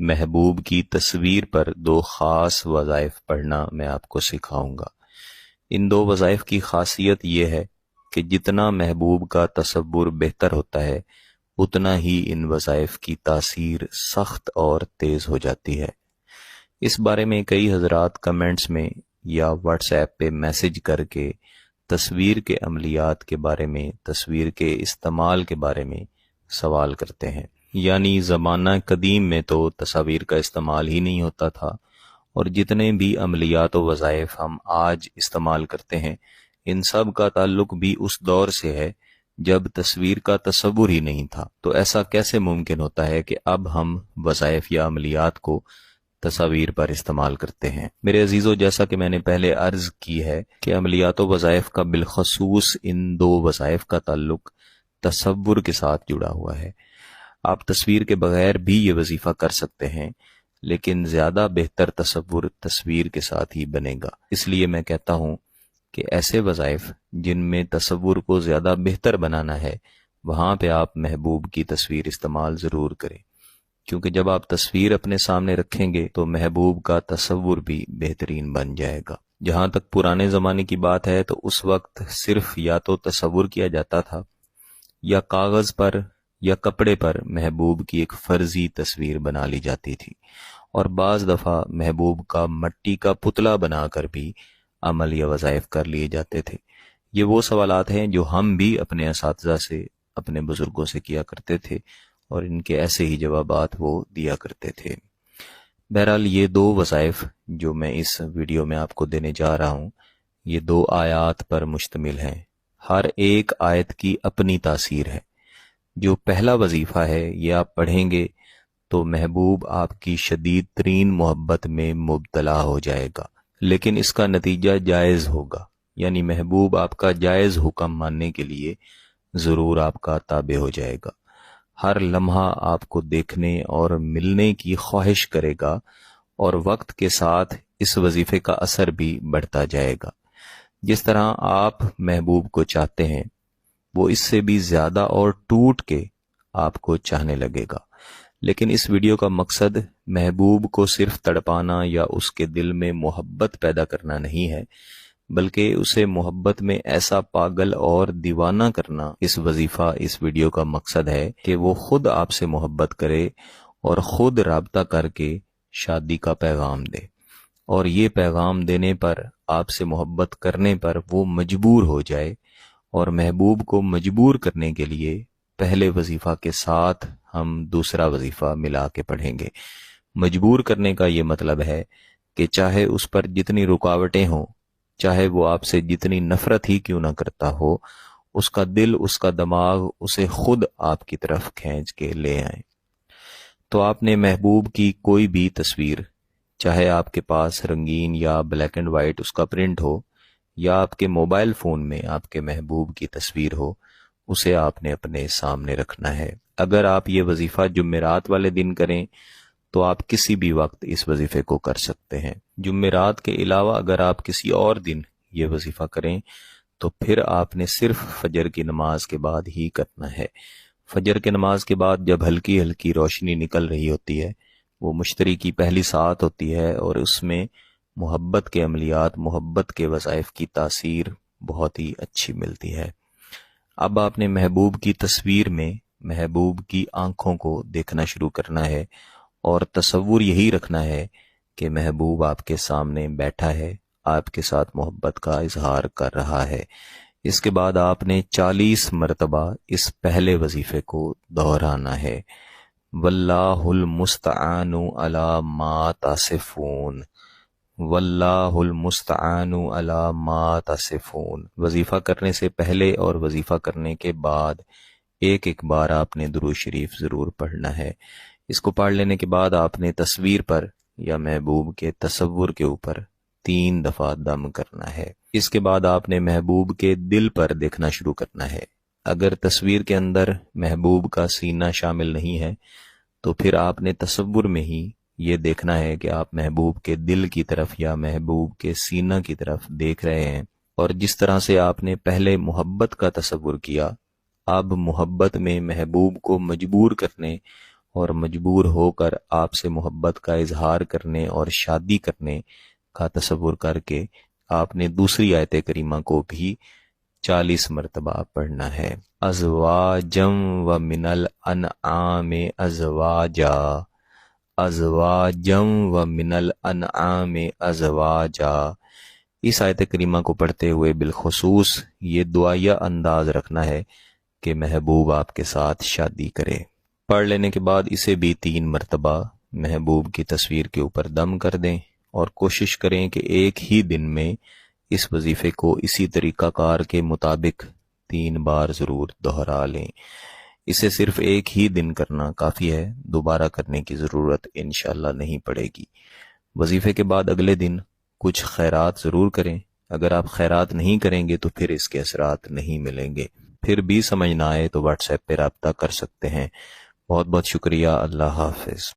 محبوب کی تصویر پر 2 خاص وظائف پڑھنا میں آپ کو سکھاؤں گا۔ ان 2 وظائف کی خاصیت یہ ہے کہ جتنا محبوب کا تصور بہتر ہوتا ہے اتنا ہی ان وظائف کی تاثیر سخت اور تیز ہو جاتی ہے۔ اس بارے میں کئی حضرات کمنٹس میں یا واٹس ایپ پہ میسج کر کے تصویر کے عملیات کے بارے میں، تصویر کے استعمال کے بارے میں سوال کرتے ہیں۔ یعنی زمانہ قدیم میں تو تصاویر کا استعمال ہی نہیں ہوتا تھا، اور جتنے بھی عملیات و وظائف ہم آج استعمال کرتے ہیں ان سب کا تعلق بھی اس دور سے ہے جب تصویر کا تصور ہی نہیں تھا۔ تو ایسا کیسے ممکن ہوتا ہے کہ اب ہم وظائف یا عملیات کو تصاویر پر استعمال کرتے ہیں؟ میرے عزیزو، جیسا کہ میں نے پہلے عرض کی ہے کہ عملیات و وظائف کا بالخصوص ان 2 وظائف کا تعلق تصور کے ساتھ جڑا ہوا ہے۔ آپ تصویر کے بغیر بھی یہ وظیفہ کر سکتے ہیں، لیکن زیادہ بہتر تصور تصویر کے ساتھ ہی بنے گا۔ اس لیے میں کہتا ہوں کہ ایسے وظائف جن میں تصور کو زیادہ بہتر بنانا ہے وہاں پہ آپ محبوب کی تصویر استعمال ضرور کریں، کیونکہ جب آپ تصویر اپنے سامنے رکھیں گے تو محبوب کا تصور بھی بہترین بن جائے گا۔ جہاں تک پرانے زمانے کی بات ہے تو اس وقت صرف یا تو تصور کیا جاتا تھا یا کاغذ پر یا کپڑے پر محبوب کی ایک فرضی تصویر بنا لی جاتی تھی، اور بعض دفعہ محبوب کا مٹی کا پتلا بنا کر بھی عمل یا وظائف کر لیے جاتے تھے۔ یہ وہ سوالات ہیں جو ہم بھی اپنے اساتذہ سے، اپنے بزرگوں سے کیا کرتے تھے، اور ان کے ایسے ہی جوابات وہ دیا کرتے تھے۔ بہرحال یہ 2 وظائف جو میں اس ویڈیو میں آپ کو دینے جا رہا ہوں یہ 2 آیات پر مشتمل ہیں۔ ہر ایک آیت کی اپنی تاثیر ہے۔ جو پہلا وظیفہ ہے یہ آپ پڑھیں گے تو محبوب آپ کی شدید ترین محبت میں مبتلا ہو جائے گا، لیکن اس کا نتیجہ جائز ہوگا، یعنی محبوب آپ کا جائز حکم ماننے کے لیے ضرور آپ کا تابع ہو جائے گا۔ ہر لمحہ آپ کو دیکھنے اور ملنے کی خواہش کرے گا، اور وقت کے ساتھ اس وظیفے کا اثر بھی بڑھتا جائے گا۔ جس طرح آپ محبوب کو چاہتے ہیں وہ اس سے بھی زیادہ اور ٹوٹ کے آپ کو چاہنے لگے گا۔ لیکن اس ویڈیو کا مقصد محبوب کو صرف تڑپانا یا اس کے دل میں محبت پیدا کرنا نہیں ہے، بلکہ اسے محبت میں ایسا پاگل اور دیوانہ کرنا۔ اس وظیفہ، اس ویڈیو کا مقصد ہے کہ وہ خود آپ سے محبت کرے اور خود رابطہ کر کے شادی کا پیغام دے، اور یہ پیغام دینے پر، آپ سے محبت کرنے پر وہ مجبور ہو جائے، اور محبوب کو مجبور کرنے کے لیے پہلے وظیفہ کے ساتھ ہم دوسرا وظیفہ ملا کے پڑھیں گے۔ مجبور کرنے کا یہ مطلب ہے کہ چاہے اس پر جتنی رکاوٹیں ہوں، چاہے وہ آپ سے جتنی نفرت ہی کیوں نہ کرتا ہو، اس کا دل، اس کا دماغ اسے خود آپ کی طرف کھینچ کے لے آئیں۔ تو آپ نے محبوب کی کوئی بھی تصویر، چاہے آپ کے پاس رنگین یا بلیک اینڈ وائٹ اس کا پرنٹ ہو، یا آپ کے موبائل فون میں آپ کے محبوب کی تصویر ہو، اسے آپ نے اپنے سامنے رکھنا ہے۔ اگر آپ یہ وظیفہ جمعرات والے دن کریں تو آپ کسی بھی وقت اس وظیفے کو کر سکتے ہیں۔ جمعرات کے علاوہ اگر آپ کسی اور دن یہ وظیفہ کریں تو پھر آپ نے صرف فجر کی نماز کے بعد ہی کرنا ہے۔ فجر کی نماز کے بعد جب ہلکی ہلکی روشنی نکل رہی ہوتی ہے، وہ مشتری کی پہلی ساعت ہوتی ہے، اور اس میں محبت کے عملیات، محبت کے وظائف کی تاثیر بہت ہی اچھی ملتی ہے۔ اب آپ نے محبوب کی تصویر میں محبوب کی آنکھوں کو دیکھنا شروع کرنا ہے، اور تصور یہی رکھنا ہے کہ محبوب آپ کے سامنے بیٹھا ہے، آپ کے ساتھ محبت کا اظہار کر رہا ہے۔ اس کے بعد آپ نے 40 مرتبہ اس پہلے وظیفے کو دہرانا ہے۔ واللہ المستعان علی ما تصفون، واللہ المستعان علی ما تصفون۔ وظیفہ کرنے سے پہلے اور وظیفہ کرنے کے بعد ایک ایک بار آپ نے درود شریف ضرور پڑھنا ہے۔ اس کو پڑھ لینے کے بعد آپ نے تصویر پر یا محبوب کے تصور کے اوپر 3 دفعہ دم کرنا ہے۔ اس کے بعد آپ نے محبوب کے دل پر دیکھنا شروع کرنا ہے۔ اگر تصویر کے اندر محبوب کا سینہ شامل نہیں ہے تو پھر آپ نے تصور میں ہی یہ دیکھنا ہے کہ آپ محبوب کے دل کی طرف یا محبوب کے سینہ کی طرف دیکھ رہے ہیں، اور جس طرح سے آپ نے پہلے محبت کا تصور کیا، اب محبت میں محبوب کو مجبور کرنے اور مجبور ہو کر آپ سے محبت کا اظہار کرنے اور شادی کرنے کا تصور کر کے آپ نے دوسری آیت کریمہ کو بھی 40 مرتبہ پڑھنا ہے۔ ازواجم و من الانعام ازواجا، ازواجم و من الانعام ازواجا۔ اس آیت کریمہ کو پڑھتے ہوئے بالخصوص یہ دعائیہ انداز رکھنا ہے کہ محبوب آپ کے ساتھ شادی کرے۔ پڑھ لینے کے بعد اسے بھی 3 مرتبہ محبوب کی تصویر کے اوپر دم کر دیں، اور کوشش کریں کہ ایک ہی دن میں اس وظیفے کو اسی طریقہ کار کے مطابق 3 بار ضرور دہرا لیں۔ اسے صرف ایک ہی دن کرنا کافی ہے، دوبارہ کرنے کی ضرورت انشاءاللہ نہیں پڑے گی۔ وظیفے کے بعد اگلے دن کچھ خیرات ضرور کریں۔ اگر آپ خیرات نہیں کریں گے تو پھر اس کے اثرات نہیں ملیں گے۔ پھر بھی سمجھ نہ آئے تو واٹس ایپ پہ رابطہ کر سکتے ہیں۔ بہت بہت شکریہ۔ اللہ حافظ۔